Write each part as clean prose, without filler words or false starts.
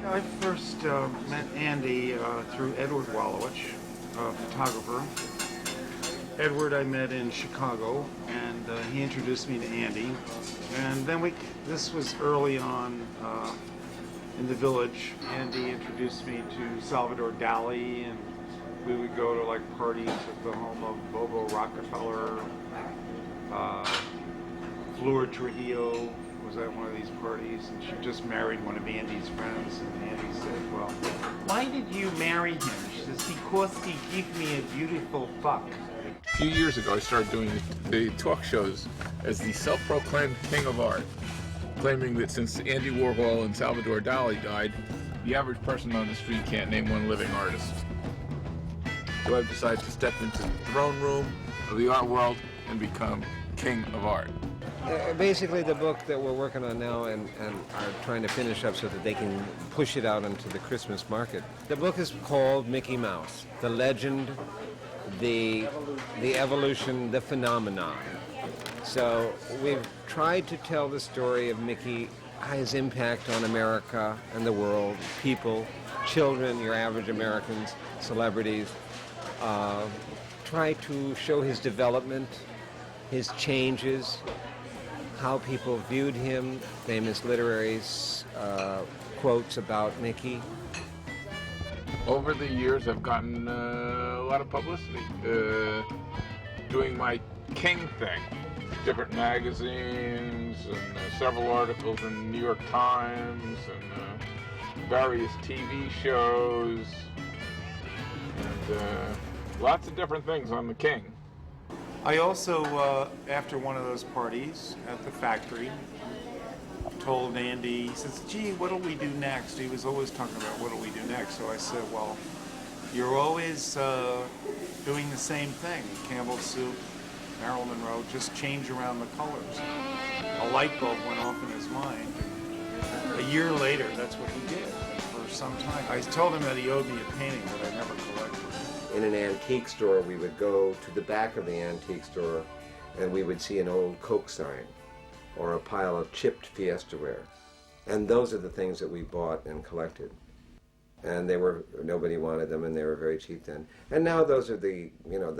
I first met Andy through Edward Wallowich, a photographer. Edward I met in Chicago, and he introduced me to Andy. And then this was early on in the village. Andy introduced me to Salvador Dali, and we would go to like parties at the home of Bobo Rockefeller. Flor Trujillo was at one of these parties, and she just married one of Andy's friends, and Andy said, well, why did you marry him? She says, because he gave me a beautiful fuck. A few years ago, I started doing the talk shows as the self-proclaimed king of art, claiming that since Andy Warhol and Salvador Dali died, the average person on the street can't name one living artist. So I've decided to step into the throne room of the art world and become king of art. Basically, the book that we're working on now and are trying to finish up so that they can push it out into the Christmas market. The book is called Mickey Mouse, the legend, the evolution, the phenomenon. So we've tried to tell the story of Mickey, his impact on America and the world, people, children, your average Americans, celebrities. Try to show his development, his changes, how people viewed him, famous literary quotes about Mickey. Over the years, I've gotten a lot of publicity doing my king thing. Different magazines and several articles in the New York Times and various TV shows and lots of different things on the king. I also, after one of those parties at the factory, told Andy, he says, gee, what'll we do next? He was always talking about what'll we do next. So I said, well, you're always doing the same thing. Campbell Soup, Marilyn Monroe, just change around the colors. A light bulb went off in his mind. A year later, that's what he did for some time. I told him that he owed me a painting that I never collected. In an antique store, we would go to the back of the antique store and we would see an old Coke sign or a pile of chipped Fiestaware. And those are the things that we bought and collected. And nobody wanted them, and they were very cheap then. And now those are the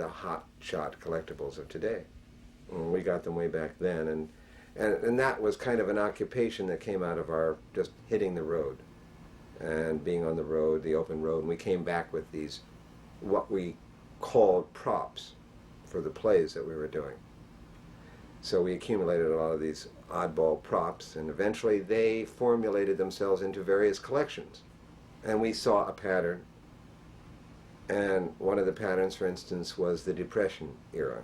hot shot collectibles of today. And we got them way back then, and that was kind of an occupation that came out of our just hitting the road and being on the road, the open road. And we came back with these, what we called props for the plays that we were doing. So we accumulated a lot of these oddball props, and eventually they formulated themselves into various collections. And we saw a pattern, and one of the patterns, for instance, was the Depression era,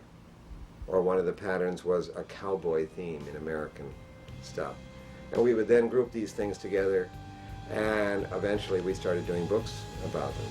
or one of the patterns was a cowboy theme in American stuff. And we would then group these things together, and eventually we started doing books about them.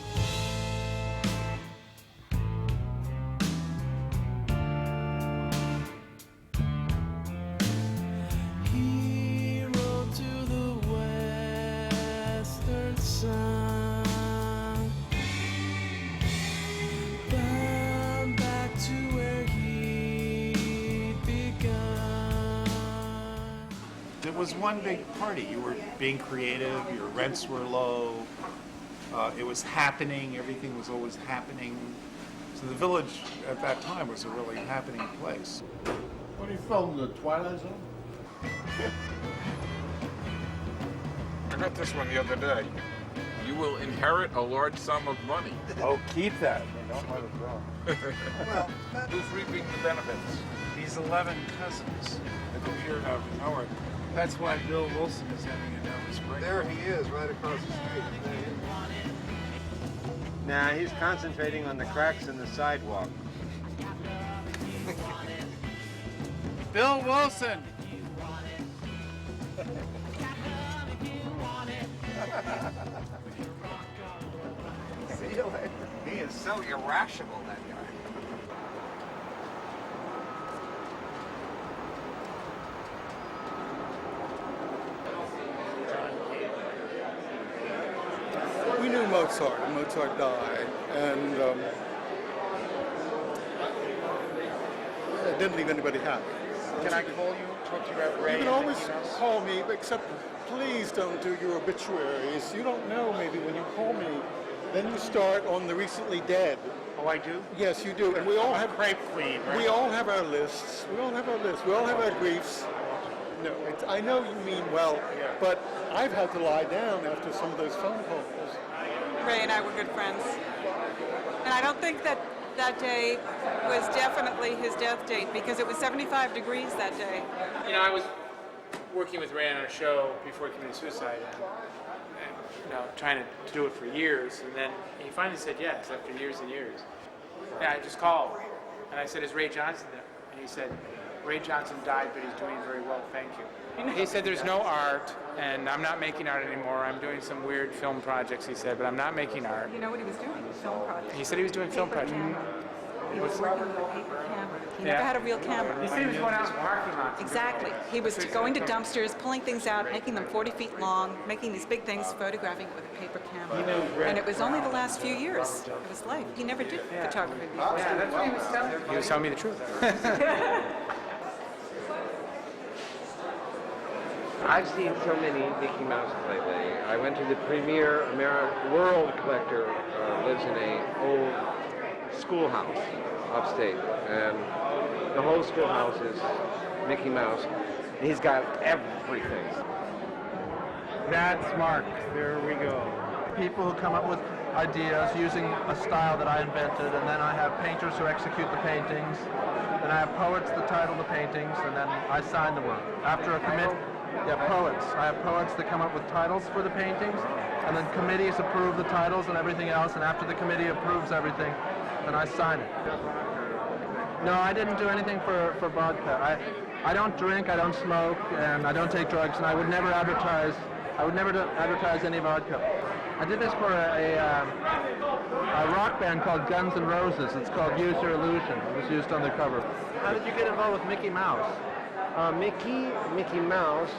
It was one big party. You were being creative, your rents were low, it was happening, everything was always happening. So the village at that time was a really happening place. What do you film, The Twilight Zone? I got this one the other day. You will inherit a large sum of money. Oh, keep that. Don't let it go. Well, who's reaping the benefits? These 11 cousins. The computer nowhere. That's why Bill Wilson is having a nervous break. There he is, right across the street. Nah, he's concentrating on the cracks in the sidewalk. Bill Wilson! See you later. He is so irrational, that guy. We knew Mozart, and Mozart died, and it didn't leave anybody happy. Can I call you, talk to you about Ray? You can and always Mickey Mouse? call me, except please don't do your obituaries. You don't know, maybe when you call me, then you start on the recently dead. Oh, I do? Yes, you do. And we all have Crepe Queen, right? We all have our lists. We all have our lists. We all have our griefs. No, I know you mean well, but I've had to lie down after some of those phone calls. Ray and I were good friends. And I don't think that that day was definitely his death date because it was 75 degrees that day. You know, I was working with Ray on our show before he committed suicide, and you know, trying to do it for years, and then he finally said yes after years and years. And I just called, and I said, "Is Ray Johnson there?" And he said, "Ray Johnson died, but he's doing very well, thank you." He said, "There's no art, and I'm not making art anymore. I'm doing some weird film projects," he said, "but I'm not making art." You know what he was doing? Film project. He said he was doing film projects. He was working with a paper camera. He never had a real camera. He said he was going out in parking lots. Exactly. He was going to dumpsters, pulling things out, making them 40 feet long, making these big things, photographing it with a paper camera. And it was only the last few years of his life. He never did photography before. Yeah, that's what he was telling me. He was telling me the truth. I've seen so many Mickey Mouse lately. I went to the premier world collector, lives in a old schoolhouse upstate, and the whole schoolhouse is Mickey Mouse. He's got everything. That's Mark. There we go. People who come up with ideas using a style that I invented, and then I have painters who execute the paintings, then I have poets that title the paintings, and then I sign the work. After a poets. I have poets that come up with titles for the paintings, and then committees approve the titles and everything else, and after the committee approves everything, then I sign it. No, I didn't do anything for vodka. I don't drink, I don't smoke, and I don't take drugs, and I would never advertise any vodka. I did this for a rock band called Guns N' Roses. It's called Use Your Illusion. It was used on the cover. How did you get involved with Mickey Mouse? Mickey Mouse.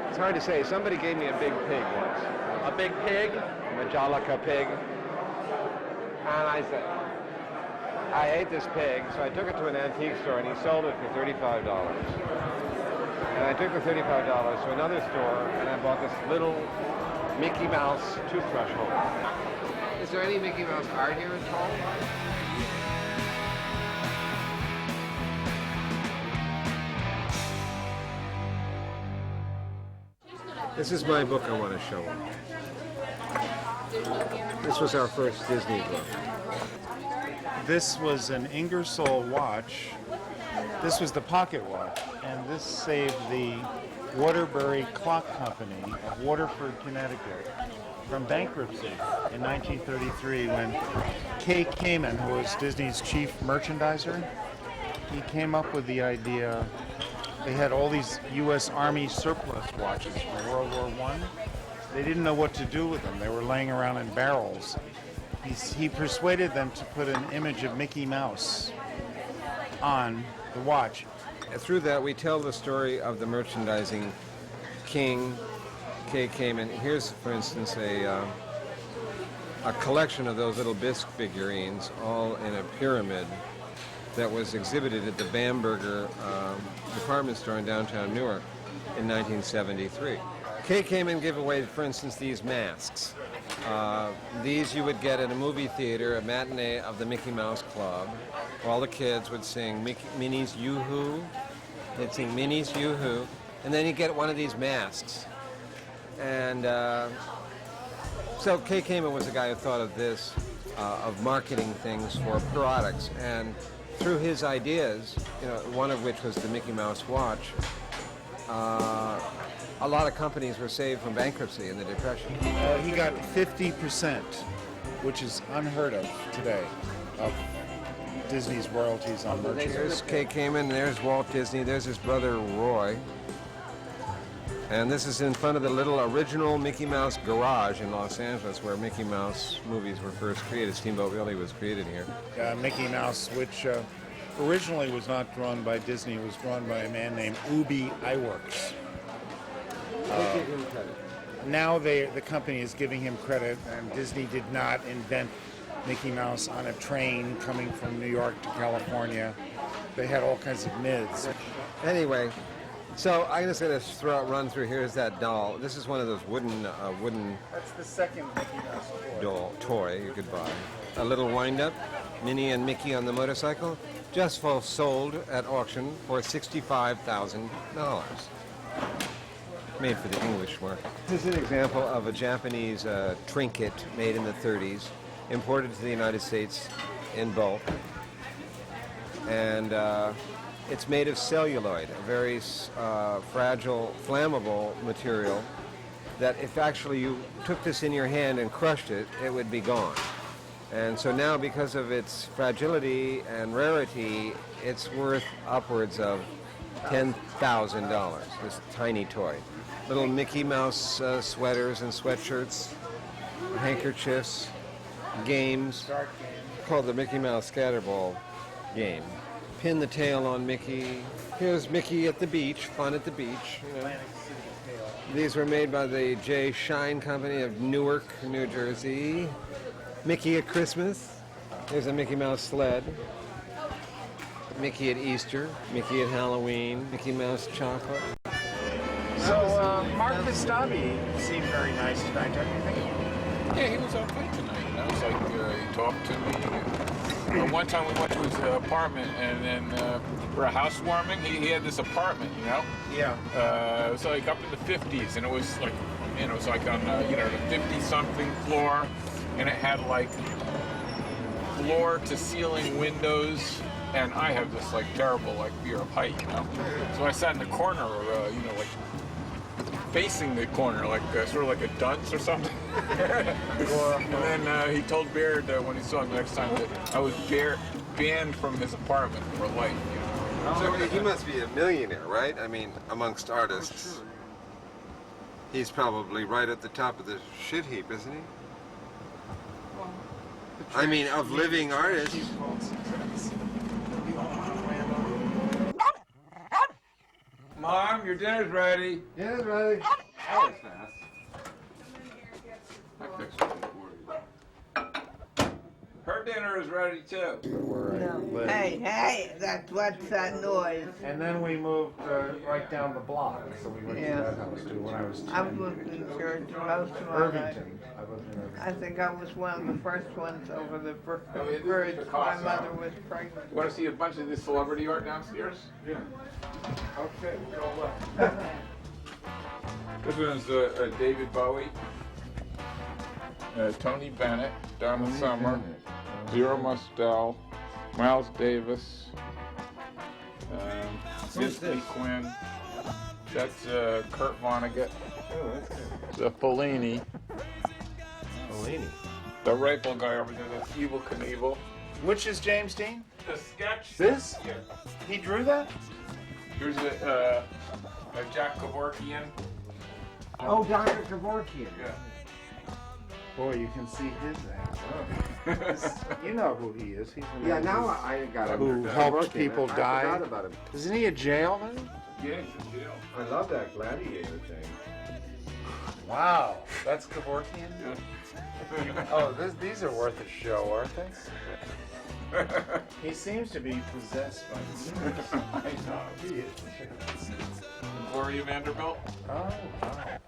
It's hard to say. Somebody gave me a big pig once. A big pig? A Majolica pig. And I said, I ate this pig, so I took it to an antique store and he sold it for $35. And I took the $35 to another store and I bought this little Mickey Mouse toothbrush holder. Is there any Mickey Mouse art here at all? This is my book I want to show them. This was our first Disney book. This was an Ingersoll watch. This was the pocket watch, and this saved the Waterbury Clock Company of Waterford, Connecticut, from bankruptcy in 1933 when Kay Kamen, who was Disney's chief merchandiser, he came up with the idea. They had all these U.S. Army surplus watches from World War I. They didn't know what to do with them. They were laying around in barrels. He persuaded them to put an image of Mickey Mouse on the watch. Through that, we tell the story of the merchandising king, Kay Kamen. Here's, for instance, a collection of those little bisque figurines, all in a pyramid, that was exhibited at the Bamberger department store in downtown Newark in 1973. Kay Kamen gave away, for instance, these masks. These you would get at a movie theater, a matinee of the Mickey Mouse Club, where all the kids would sing Minnie's Yoo-Hoo. They'd sing Minnie's Yoo-Hoo, and then you get one of these masks. And so Kay Kamen was the guy who thought of this, of marketing things for products, and through his ideas, one of which was the Mickey Mouse watch, a lot of companies were saved from bankruptcy in the Depression. He got 50%, which is unheard of today, of Disney's royalties on merchandise. There's Kay Kamen, there's Walt Disney, there's his brother Roy. And this is in front of the little original Mickey Mouse garage in Los Angeles where Mickey Mouse movies were first created. Steamboat Willie was created here. Mickey Mouse, which originally was not drawn by Disney, was drawn by a man named Ubi Iwerks. Give him credit. Now the company is giving him credit, and Disney did not invent Mickey Mouse on a train coming from New York to California. They had all kinds of myths. Anyway, so I'm just going to run through. Here's that doll. This is one of those wooden That's the second Mickey Mouse toy you could buy. A little wind-up, Minnie and Mickey on the motorcycle, just sold at auction for $65,000. Made for the English market. This is an example of a Japanese trinket made in the 30s, imported to the United States in bulk. And it's made of celluloid, a very fragile, flammable material that if actually you took this in your hand and crushed it, it would be gone. And so now, because of its fragility and rarity, it's worth upwards of $10,000, this tiny toy. Little Mickey Mouse sweaters and sweatshirts, handkerchiefs, games, called the Mickey Mouse Scatterball game. Pin the tail on Mickey. Here's Mickey at the beach, fun at the beach. You know. These were made by the J. Shine Company of Newark, New Jersey. Mickey at Christmas. There's a Mickey Mouse sled. Mickey at Easter. Mickey at Halloween. Mickey Mouse chocolate. So Mark Vistabi seemed very nice tonight, don't you think? Yeah, he was okay tonight. You know, it's like he talked to me. One time we went to his apartment, and then for a housewarming, he had this apartment, you know. Yeah. It was like up in the 50s, and it was like, you know, it was like on the 50-something floor, and it had like floor-to-ceiling windows. And I have this like terrible like fear of height, you know. So I sat in the corner, you know, like facing the corner, like sort of like a dunce or something. And then he told Baird when he saw him next time that I was banned from his apartment for life. You know? So he must be a millionaire, right? I mean, amongst artists. He's probably right at the top of the shit heap, isn't he? I mean, of living artists. Mom, your dinner's ready. Dinner's ready. That was fast. I fixed it for you. Her dinner is ready too. No. Hey, what's that noise? And then we moved right down the block, so we went to that house too when I was 10. I've lived in church most of my life. Irvington. I lived in Irvington. I think I was one of the first ones over the this is bridge. the My Casa. mother was pregnant. You want to see a bunch of this celebrity art downstairs? Yeah. Okay, go left. This one's David Bowie, Tony Bennett, Donna Summer, Zero Mostel, Miles Davis, Disney Quinn. That's Kurt Vonnegut. Oh, that's good. The Fellini. Fellini. The rifle guy over there, that's Evil Knievel. Which is James Dean? The sketch. This? Yeah. He drew that? Here's a Jack Kevorkian. Oh, Dr. Kevorkian. Yeah. Boy, you can see his ass. You know who he is. He's the Yeah, man now I got him. who helped people I die. forgot about him. Isn't he in jail now? Yeah, he's in jail. I love that gladiator thing. Wow, that's Kevorkian? Yeah. Oh, these are worth a show, aren't they? He seems to be possessed by the I know. He is. Gloria Vanderbilt. Oh, wow.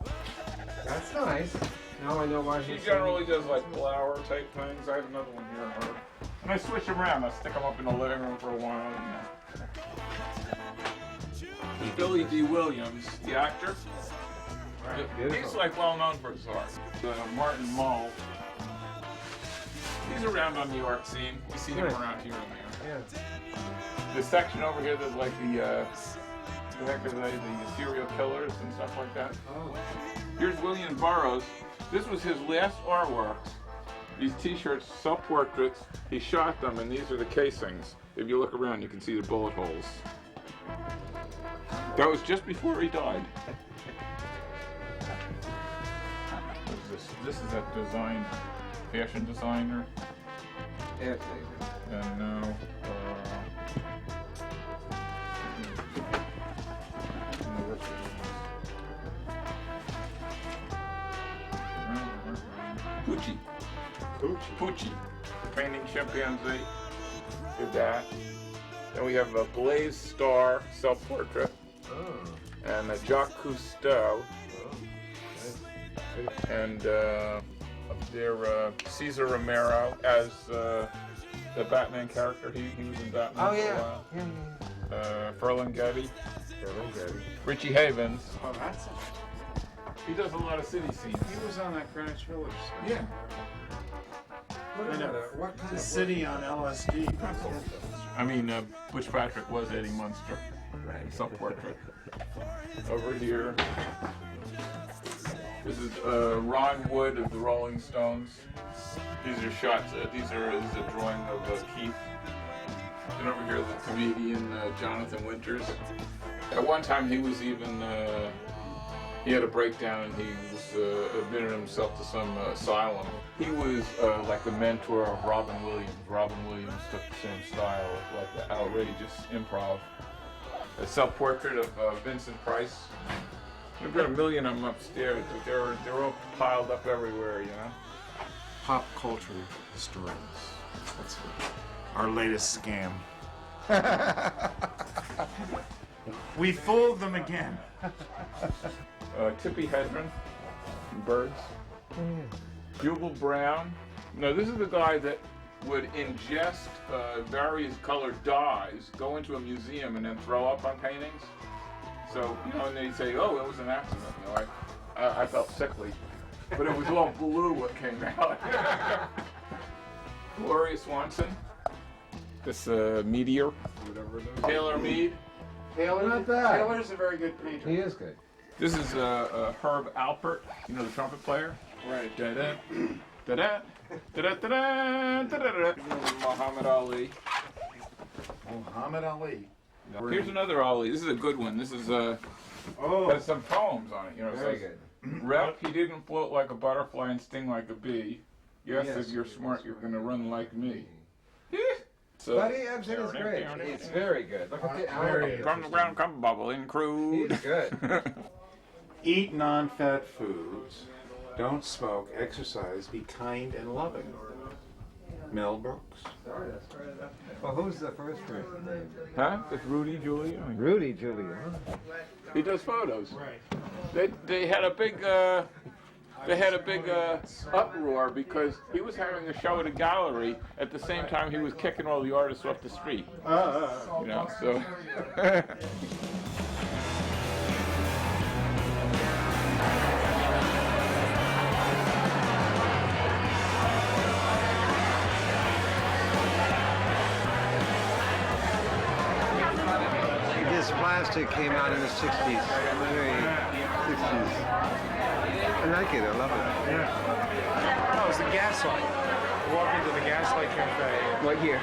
That's nice. Now I know why She he's generally does like flower type things. I have another one here of her. And I switch them around. I stick them up in the living room for a while. And, Billy D. Williams, the actor. He's like well known for his art. Martin Mull. He's around on the New York scene. You see him around here and there. Yeah. The section over here that's like the serial killers and stuff like that. Oh. Here's William Burroughs. This was his last artwork. These t-shirts, self-portraits. He shot them, and these are the casings. If you look around, you can see the bullet holes. That was just before he died. This is that design, fashion designer. Yeah. And now, Pucci. painting chimpanzee. Did that. Then we have a Blaze Star self-portrait. And a Jacques Cousteau. And up there, Cesar Romero as the Batman character. He was in Batman for a while. Ferlinghetti. Richie Havens. Oh, that's it. He does a lot of city scenes. He was on that Greenwich Village. Yeah. What kind of city on LSD? I mean, Butch Patrick was Eddie Munster. Self-portrait. Over here. This is Ron Wood of the Rolling Stones. These are shots. This is a drawing of Keith. And over here, the comedian Jonathan Winters. At one time, he was even. He had a breakdown and he was admitted himself to some asylum. He was like the mentor of Robin Williams. Robin Williams took the same style of like the outrageous improv. A self-portrait of Vincent Price. We've got a million of them upstairs. They're all piled up everywhere, you know. Pop culture historians. That's our latest scam. We fooled them again. Tippi Hedren, Birds. Jubal Brown. No, this is the guy that would ingest various colored dyes, go into a museum, and then throw up on paintings. So, you know, and they say, oh, it was an accident. You know, I felt sickly. But it was all blue what came out. Gloria Swanson. This meteor, whatever it is. Taylor Mead. Taylor's a very good painter. He is good. This is Herb Alpert, you know, the trumpet player. Right. Da-da, da-da, da-da, da-da, da-da. Muhammad Ali. Muhammad Ali. Here's another Ali. This is a good one. This is has some poems on it. You know, it Very says, good. Rep, he didn't float like a butterfly and sting like a bee. Yes, if you're smart, you're gonna run like me. So, Buddy Ebsen is great. It's very good. Look at the from the ground come bubbling crude. He's good. Eat non-fat foods. Don't smoke. Exercise. Be kind and loving. Mel Brooks. Well, who's the first person named? Huh? It's Rudy Giuliani. Rudy Giuliani. He does photos. Right. They had a big uproar because he was having a show at a gallery at the same time he was kicking all the artists off the street. You know, so. This plastic came out in the 60s. Very 60s. I like it. I love it. Yeah. Oh, it was the Gaslight. Walked into the Gaslight Cafe. What year?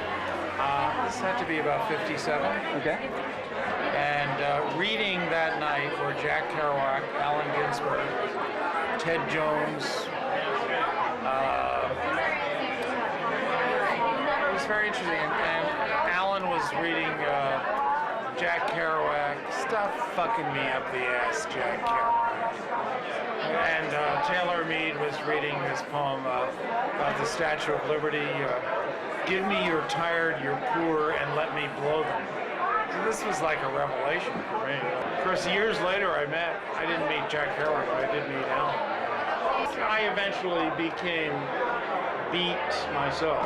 This had to be about 57. Okay. And reading that night were Jack Kerouac, Allen Ginsberg, Ted Jones. It was very interesting. And Allen was reading Jack Kerouac. Stop fucking me up the ass, Jack Kerouac. And Taylor Mead was reading this poem about the Statue of Liberty. Give me your tired, your poor, and let me blow them. So this was like a revelation for me. Of course, years later I didn't meet Jack Kerouac, but I did meet Allen. I eventually became beat myself.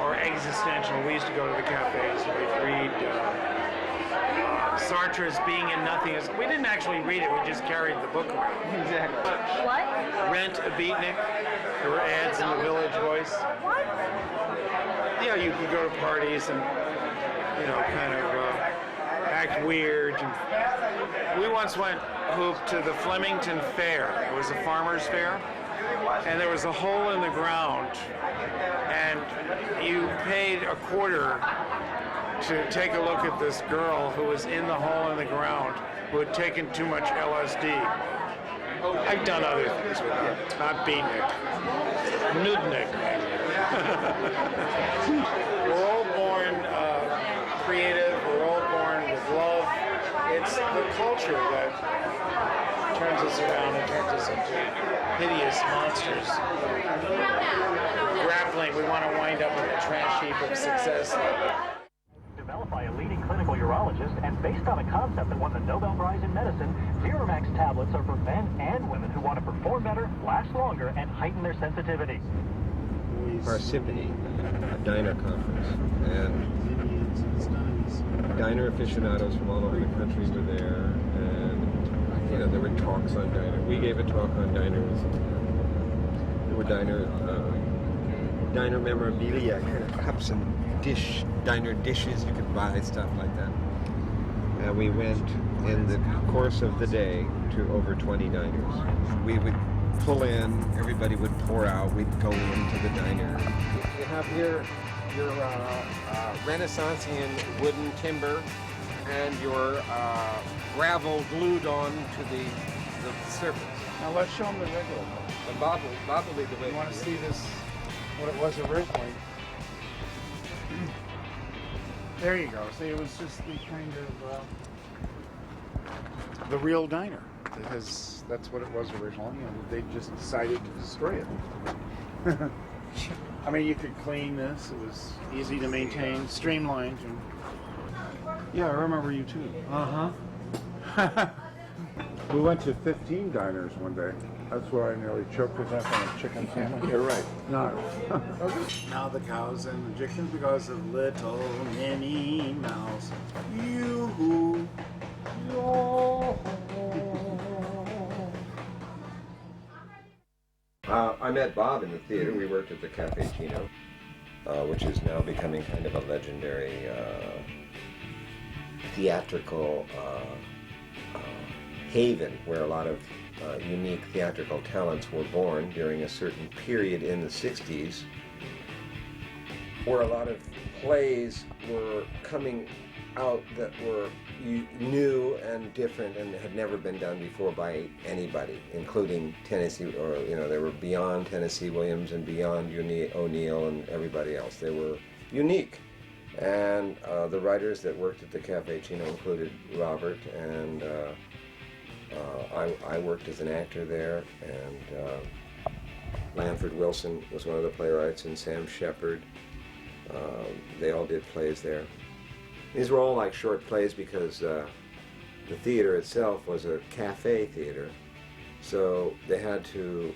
Or existential. We used to go to the cafes and we'd read Sartre's Being and Nothingness. We didn't actually read it, we just carried the book around. Exactly. What? Rent a Beatnik. There were ads in the Village Voice. What? Yeah, you could go to parties and, you know, kind of act weird. We once went, Hoop, to the Flemington Fair. It was a farmer's fair. And there was a hole in the ground. And you paid a quarter to take a look at this girl who was in the hole in the ground who had taken too much LSD. I've done other things with her, not beatnik. Nudnik. We're all born creative, we're all born with love. It's the culture that turns us around and turns us into hideous monsters. Grappling, we want to wind up in a trash heap of success. Developed by a leading clinical urologist and based on a concept that won the Nobel Prize in Medicine, Viramax tablets are for men and women who want to perform better, last longer, and heighten their sensitivity. Parsippany, a diner conference, and diner aficionados from all over the country were there, and there were talks on diner. We gave a talk on diners. There were diner memorabilia, kind of cups and diner dishes you could buy, stuff like that. And we went in the course of the day to over 20 diners. We would pull in, everybody would pour out, we'd go into the diner. You have here your Renaissancean wooden timber and your gravel glued on to the surface. Now let's show them the regular one. And Bob will lead the way. You want to see this, what it was originally? There you go. See, it was just the kind of the real diner. Because that's what it was originally, and they just decided to destroy it. I mean, you could clean this. It was easy to maintain, streamlined. And... Yeah, I remember you too. Uh-huh. We went to 15 diners one day. That's where I nearly choked to death on a chicken sandwich. You're right. No. Now the cows and the chickens because of little Minnie Mouse. You. I met Bob in the theater. We worked at the Cafe Chino, which is now becoming kind of a legendary theatrical haven where a lot of unique theatrical talents were born during a certain period in the 60s, where a lot of plays were coming out that were new and different and had never been done before by anybody, including Tennessee, or they were beyond Tennessee Williams and beyond O'Neill and everybody else. They were unique, and the writers that worked at the Cafe Chino included Robert, and I worked as an actor there, and Lanford Wilson was one of the playwrights, and Sam Shepard. They all did plays there. These were all like short plays because the theater itself was a cafe theater, so they had to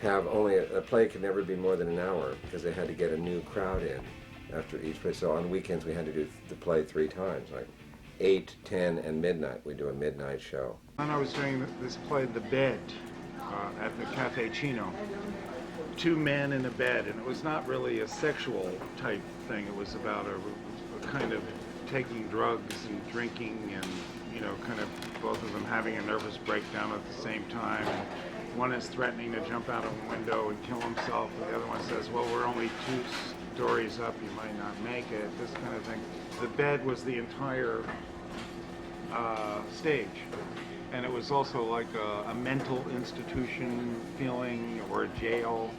have only a play could never be more than an hour because they had to get a new crowd in after each play. So on weekends we had to do the play 3 times, like 8, 10, and midnight. We do a midnight show. And I was doing this play, The Bed, at the Cafe Chino. 2 men in a bed, and it was not really a sexual type thing. It was about a kind of taking drugs and drinking, and kind of both of them having a nervous breakdown at the same time. And one is threatening to jump out of a window and kill himself, and the other one says, well, we're only 2 stories up, you might not make it, this kind of thing. The bed was the entire stage, and it was also like a mental institution feeling, or a jail.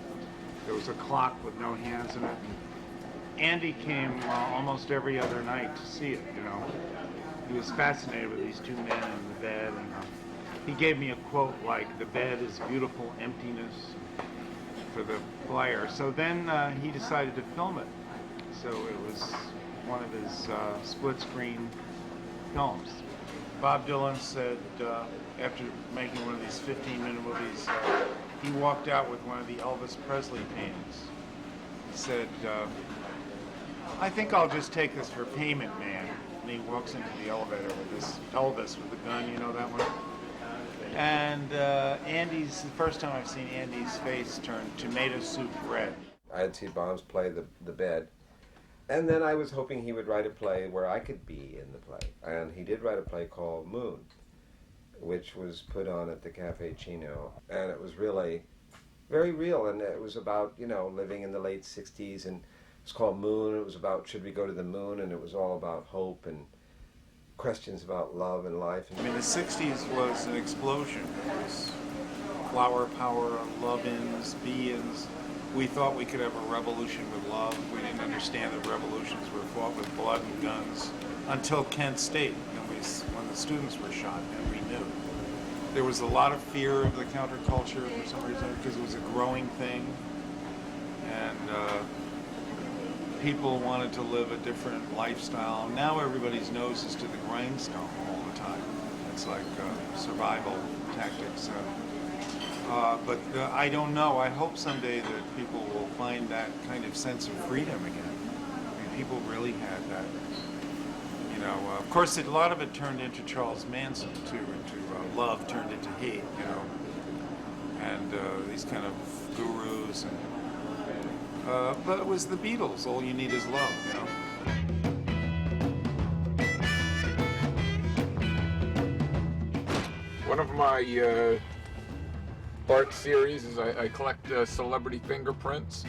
There was a clock with no hands in it. Andy came almost every other night to see it, He was fascinated with these 2 men in the bed, and he gave me a quote like, the bed is beautiful emptiness for the player. So then he decided to film it. So it was one of his split-screen films. Bob Dylan said, after making one of these 15-minute movies, he walked out with one of the Elvis Presley paintings. He said, I think I'll just take this for payment, man. And he walks into the elevator with this Elvis with the gun, that one? And Andy's, the first time I've seen Andy's face turn tomato soup red. I had seen Bob's play The Bed, and then I was hoping he would write a play where I could be in the play. And he did write a play called Moon, which was put on at the Cafe Chino, and it was really very real, and it was about, living in the late 60s, and it was called Moon. It was about, should we go to the moon? And it was all about hope and questions about love and life. I mean, the 60s was an explosion. It was flower power, love-ins, be-ins. We thought we could have a revolution with love. We didn't understand that revolutions were fought with blood and guns until Kent State, when the students were shot, and we knew. there was a lot of fear of the counterculture for some reason because it was a growing thing, and people wanted to live a different lifestyle. Now everybody's nose is to the grindstone all the time. It's like survival tactics. But I don't know. I hope someday that people will find that kind of sense of freedom again. I mean, people really had that. You know, of course, a lot of it turned into Charles Manson too, into love turned into hate. You know, and these kind of gurus and. But it was the Beatles. All you need is love. You know. One of my art series is I collect celebrity fingerprints.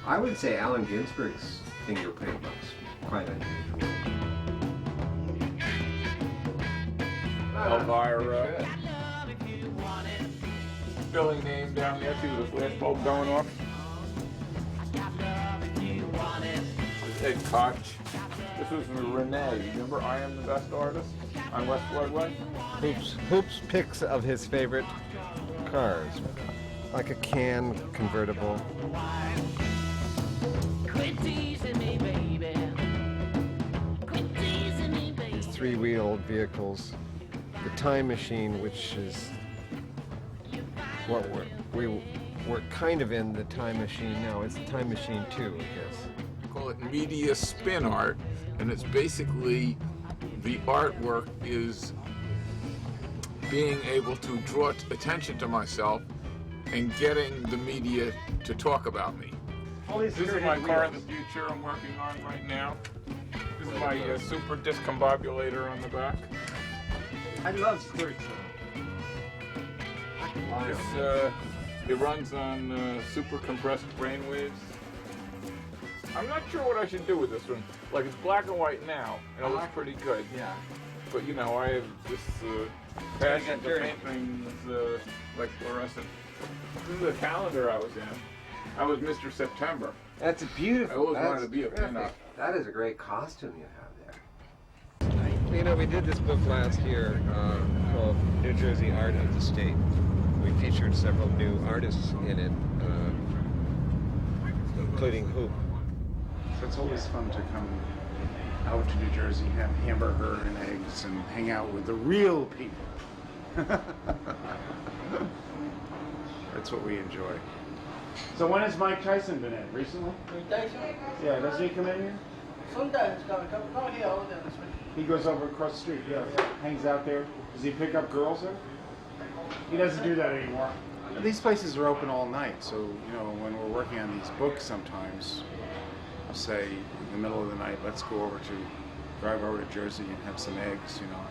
I would say Allen Ginsberg's fingerprint looks quite unusual. Elvira. Billy name down there too, the flashbulb going off. This is Ed Koch. This was Renee. Remember I Am the Best Artist on West Broadway? Hoop's pics of his favorite cars, like a can convertible. These three-wheeled vehicles. The time machine, which is what we're kind of in the time machine now. It's the time machine 2, I guess. I call it media spin art, and it's basically the artwork is being able to draw attention to myself and getting the media to talk about me. This is my car of the future I'm working on right now. This is my super discombobulator on the back. I love skirts. It runs on super compressed brainwaves. I'm not sure what I should do with this one. Like, it's black and white now, and it looks pretty good. Yeah. But you know, I have this passion to paint things like fluorescent. This is the calendar I was in. I was Mr. September. That's beautiful. I always wanted to be a pinup. That is a great costume you have there. You know, we did this book last year called New Jersey Art of the State. We featured several new artists in it, including Hoop. So it's always fun to come out to New Jersey, have hamburger and eggs, and hang out with the real people. That's what we enjoy. So when has Mike Tyson been in? Recently? Yeah, doesn't he come in here? Sometimes come here all the time. He goes over across the street, yeah. Hangs out there. Does he pick up girls there? He doesn't do that anymore. These places are open all night, so, you know, when we're working on these books sometimes, I'll say in the middle of the night, let's drive over to Jersey and have some eggs, you know.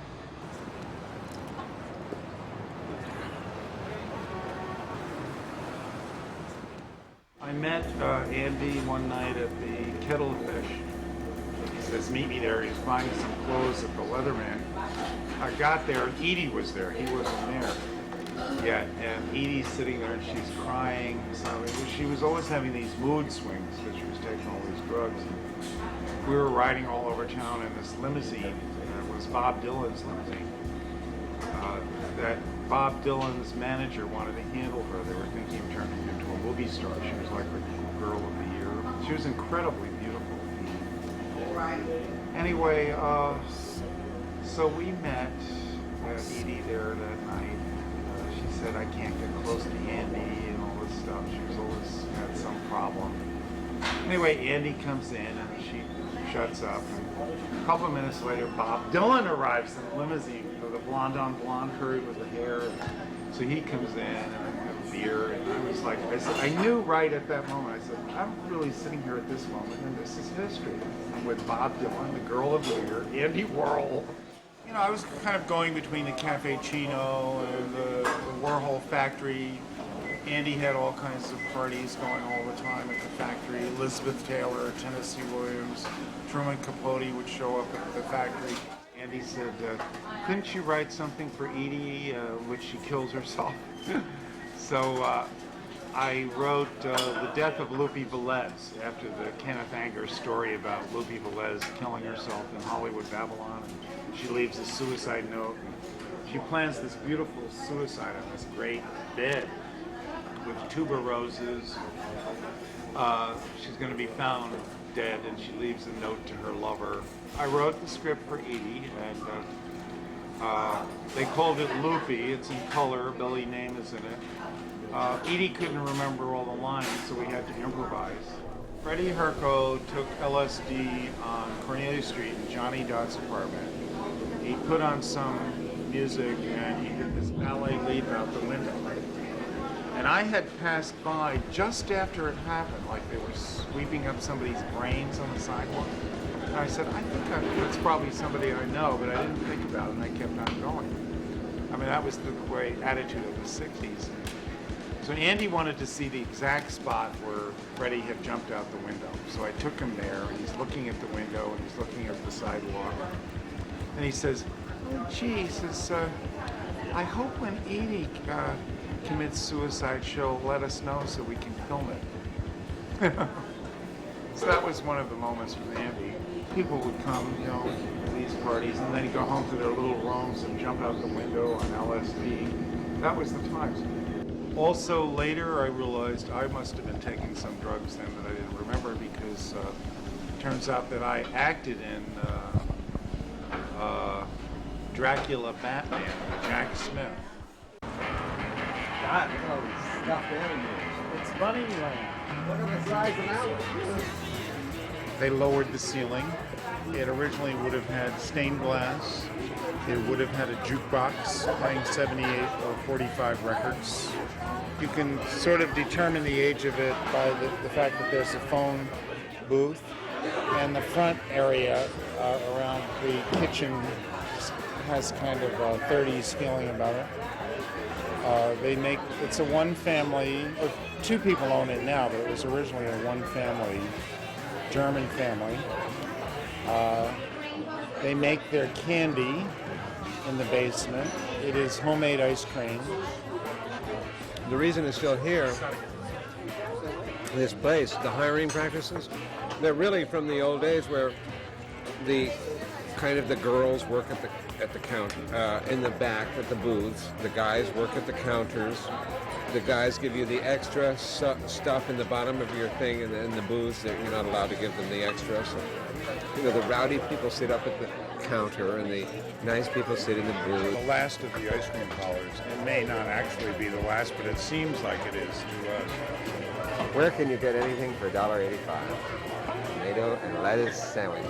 I met Andy one night at the Kettlefish. He says, meet me there. He's buying some clothes at the Leatherman. I got there, and Edie was there. He wasn't there yet. And Edie's sitting there, and she's crying. So she was always having these mood swings because she was taking all these drugs. And we were riding all over town in this limousine. It was Bob Dylan's limousine. That Bob Dylan's manager wanted to handle her. They were thinking of turning her into a movie star. She was like the girl of the year. She was incredibly beautiful. Anyway, so we met Edie there that night. She said, I can't get close to Andy and all this stuff. She was always had some problem. Anyway, Andy comes in and she shuts up. And a couple of minutes later, Bob Dylan arrives in the limousine with a blonde on blonde curry with the hair. So he comes in and I have a beer. And I was like, I knew right at that moment. I said, I'm really sitting here at this moment, and this is history. I'm with Bob Dylan, the girl of the year, Andy Warhol. You know, I was kind of going between the Cafe Chino and the Warhol factory. Andy had all kinds of parties going all the time at the factory. Elizabeth Taylor, Tennessee Williams, Truman Capote would show up at the factory. Andy said, couldn't you write something for Edie, which she kills herself? So I wrote The Death of Lupe Velez after the Kenneth Anger story about Lupe Velez killing herself in Hollywood Babylon. And she leaves a suicide note. And She plans this beautiful suicide on this great bed with tuberoses. She's going to be found dead, and she leaves a note to her lover. I wrote the script for Edie, and they called it Loopy. It's in color. Billy's name is in it. Edie couldn't remember all the lines, so we had to improvise. Freddie Herco took LSD on Cornelia Street in Johnny Dott's apartment. He put on some music, and he did this ballet leap out the window. And I had passed by just after it happened, like they were sweeping up somebody's brains on the sidewalk. And I said, I think it's probably somebody I know, but I didn't think about it, and I kept on going. I mean, that was the way attitude of the 60s. So Andy wanted to see the exact spot where Freddie had jumped out the window. So I took him there, and he's looking at the window, and he's looking at the sidewalk. And he says, oh, gee, he says, I hope when Edie commits suicide, she'll let us know so we can film it. So that was one of the moments with Andy. People would come, you know, to these parties, and then go home to their little rooms and jump out the window on LSD. That was the times. Also, later I realized I must have been taking some drugs then that I didn't remember, because it turns out that I acted in Dracula Batman with Jack Smith. God, look at all these stuffed animals. It's funny land. Look at the size of that one. They lowered the ceiling. It originally would have had stained glass. It would have had a jukebox playing 78 or 45 records. You can sort of determine the age of it by the fact that there's a phone booth, and the front area around the kitchen has kind of a 30s feeling about it. It's a one family, or two people own it now, but it was originally a one family, German family. They make their candy in the basement. It is homemade ice cream. The reason it's still here, this place, the hiring practices, they're really from the old days where the girls work at the counter, in the back at the booths. The guys work at the counters. The guys give you the extra stuff in the bottom of your thing, and in the booths you're not allowed to give them the extra. So, the rowdy people sit up at the counter, and the nice people sit in the booth. The last of the ice cream parlors. It may not actually be the last, but it seems like it is to us. Where can you get anything for $1.85? Tomato and lettuce sandwich.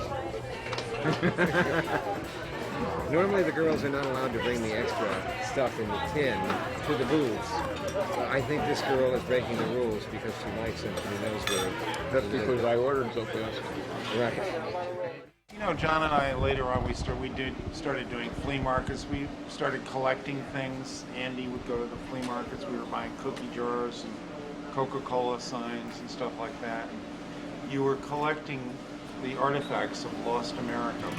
Normally the girls are not allowed to bring the extra stuff in the tin to the booths. So I think this girl is breaking the rules because she likes it and she knows where. That's because I ordered so fast. Right. John and I later on started doing flea markets. We started collecting things. Andy would go to the flea markets. We were buying cookie jars and Coca-Cola signs and stuff like that. And you were collecting the artifacts of lost America.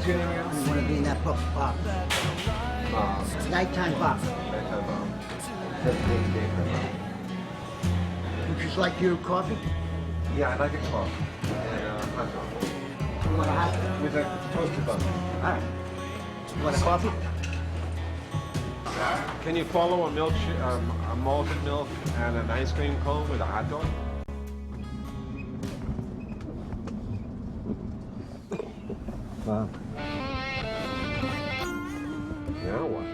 What's your name again? I want to be in that box. Nighttime box. Nighttime bomb. Would you like your coffee? Yeah, I'd like a coffee and a hot dog. You want a hot dog? With a toasted bun. All right. You want a coffee? Can you follow a malted milk and an ice cream cone with a hot dog? Wow. Now what?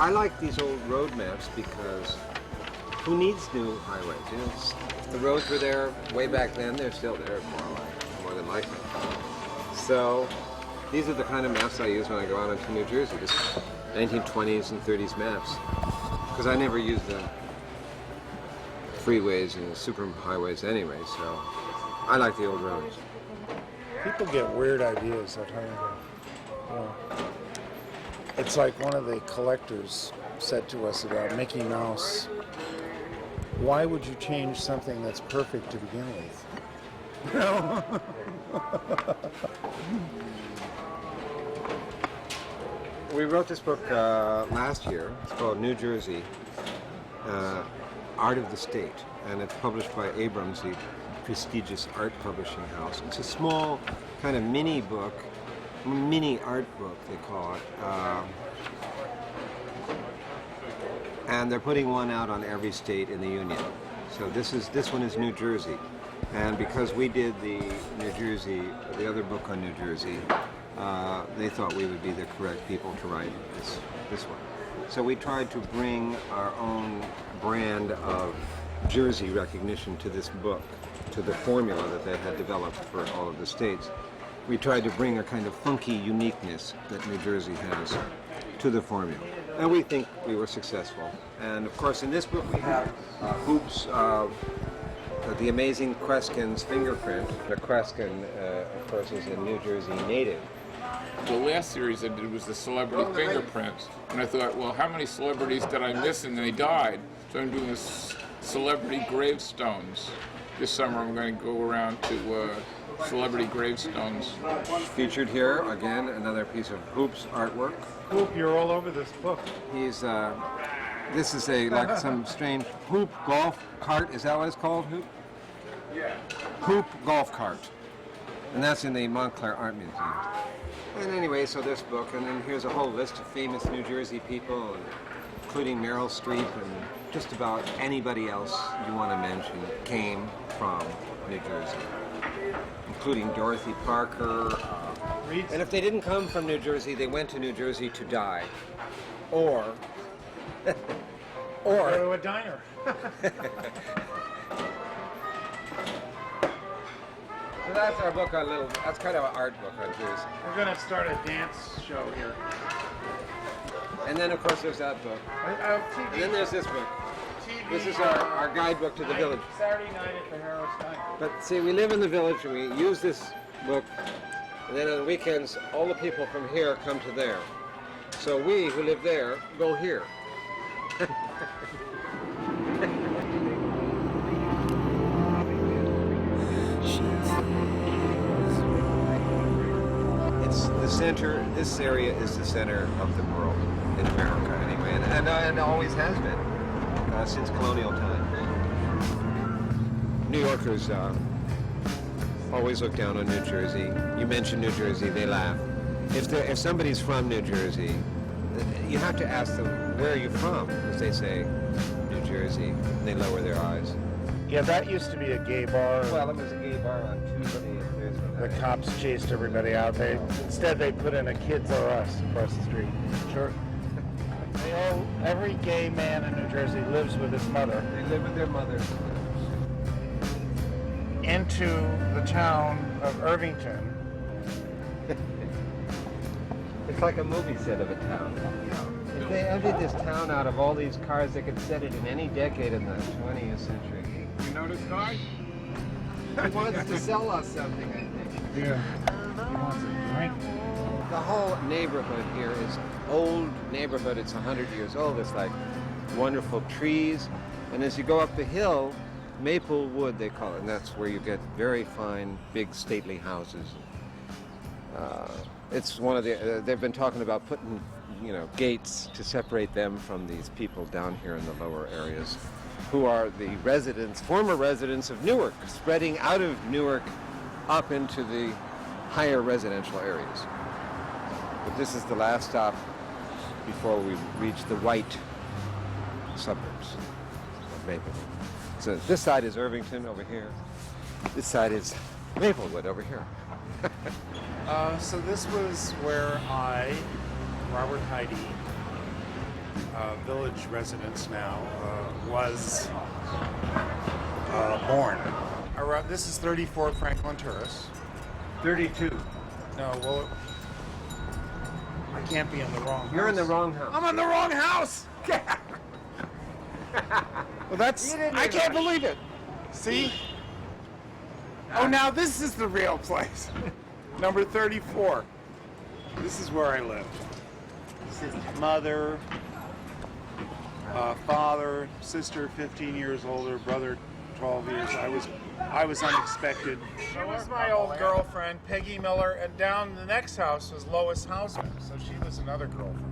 I like these old road maps because who needs new highways? You know, the roads were there way back then. They're still there, more than likely. So these are the kind of maps I use when I go out into New Jersey. Just 1920s and 30s maps, because I never use the freeways and the super highways anyway. So I like the old roads. People get weird ideas at home. You know, it's like one of the collectors said to us about Mickey Mouse. Why would you change something that's perfect to begin with? You know? We wrote this book last year. It's called New Jersey, Art of the State, and it's published by Abrams, the prestigious art publishing house. It's a small kind of mini book, mini art book they call it, and they're putting one out on every state in the Union. So this one is New Jersey, and because we did the other book on New Jersey, they thought we would be the correct people to write this one. So we tried to bring our own brand of Jersey recognition to this book, to the formula that they had developed for all of the states. We tried to bring a kind of funky uniqueness that New Jersey has to the formula. And we think we were successful. And of course in this book we have Hoop's, the amazing Kreskin's fingerprint. The Kreskin, of course, is a New Jersey native. The last series I did was the celebrity fingerprints, and I thought, well, how many celebrities did I miss and they died? So I'm doing this celebrity gravestones. This summer I'm going to go around to celebrity gravestones. Featured here, again, another piece of Hoop's artwork. Hoop, you're all over this book. He's, this is like some strange Hoop golf cart. Is that what it's called, Hoop? Yeah. Hoop golf cart. And that's in the Montclair Art Museum. And anyway, so this book, and then here's a whole list of famous New Jersey people, including Meryl Streep and just about anybody else you want to mention came from New Jersey, including Dorothy Parker. And if they didn't come from New Jersey, they went to New Jersey to die. Or Go to a diner. So that's our book on that's kind of an art book on Jersey. We're going to start a dance show here. And then, of course, there's that book. And then there's this book. This is our guidebook to the village. Saturday night at the Harrow Stein. But see, we live in the village and we use this book, and then on the weekends, all the people from here come to there. So we, who live there, go here. It's the center, this area is the center of the world, in America anyway, and always has been, since colonial times. New Yorkers always look down on New Jersey. You mention New Jersey, they laugh. If somebody's from New Jersey, you have to ask them, where are you from? Because they say, New Jersey, and they lower their eyes. Yeah, that used to be a gay bar. Well, it was a gay bar on Tuesday and Thursday. The cops chased everybody out. Instead, they put in a Kids R Us across the street. Sure. Every gay man in New Jersey lives with his mother. They live with their mother. Into the town of Irvington. It's like a movie set of a town. If they emptied this town out of all these cars, they could set it in any decade in the 20th century. You know this guy? He wants to sell us something, I think. Yeah. He wants a drink. The whole neighborhood here is old neighborhood. It's 100 years old. It's like wonderful trees. And as you go up the hill, maple wood, they call it, and that's where you get very fine, big, stately houses. It's one of the, they've been talking about putting, gates to separate them from these people down here in the lower areas, who are the residents, former residents of Newark, spreading out of Newark up into the higher residential areas. But this is the last stop before we reach the white suburbs of Maplewood. So this side is Irvington over here. This side is Maplewood over here. So this was where I, Robert Heide, village residence now, was born. This is 34 Franklin Terrace. 32. No, well, I can't be in the wrong house. You're in the wrong house. I'm in the wrong house! Well, that's... I can't believe it. See? Oh, now this is the real place. Number 34. This is where I live. Mother, father, sister 15 years older, brother 12 years. I was unexpected. She was my old girlfriend, Peggy Miller, and down the next house was Lois Hausman, so she was another girlfriend.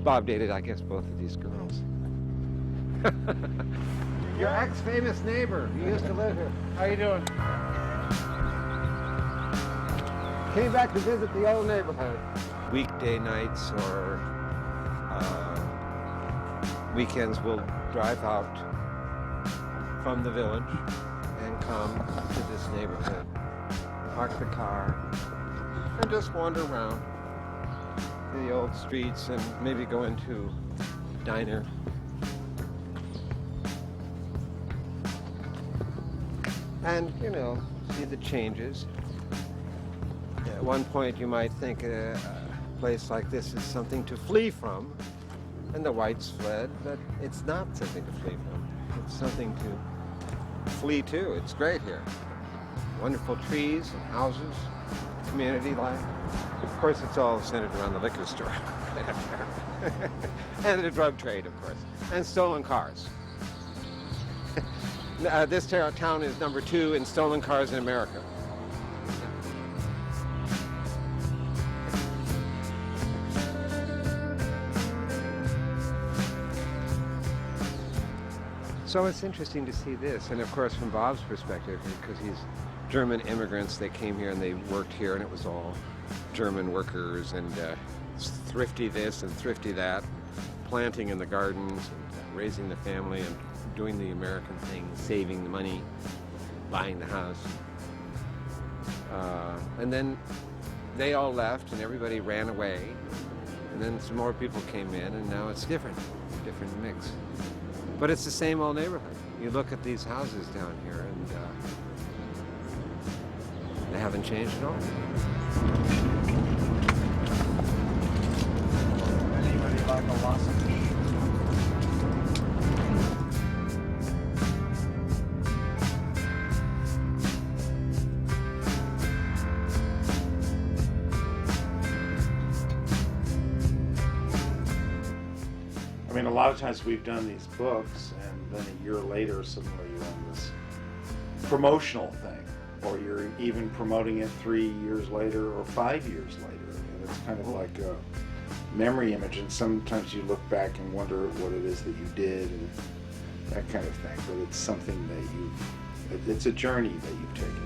Bob dated, I guess, both of these girls. Your ex-famous neighbor. You used to live here. How you doing? Came back to visit the old neighborhood. Weekday nights or weekends, we'll drive out from the village and come to this neighborhood, park the car, and just wander around the old streets and maybe go into a diner. And, you know, see the changes. At one point you might think a place like this is something to flee from, and the whites fled, but it's not something to flee from. It's something to flee to. It's great here. Wonderful trees and houses, community life. Of course, it's all centered around the liquor store. And the drug trade, of course. And stolen cars. This town is number 2 in stolen cars in America. So it's interesting to see this, and of course from Bob's perspective, because he's German immigrants, they came here and they worked here, and it was all German workers and thrifty this and thrifty that, planting in the gardens, and raising the family and doing the American thing, saving the money, buying the house. And then they all left and everybody ran away, and then some more people came in, and now it's different mix. But it's the same old neighborhood. You look at these houses down here, and they haven't changed at all. Anybody like a lozenge? I mean, a lot of times we've done these books, and then a year later, suddenly you're on this promotional thing, or you're even promoting it 3 years later or 5 years later. And it's kind of like a memory image, and sometimes you look back and wonder what it is that you did and that kind of thing. But it's something that it's a journey that you've taken.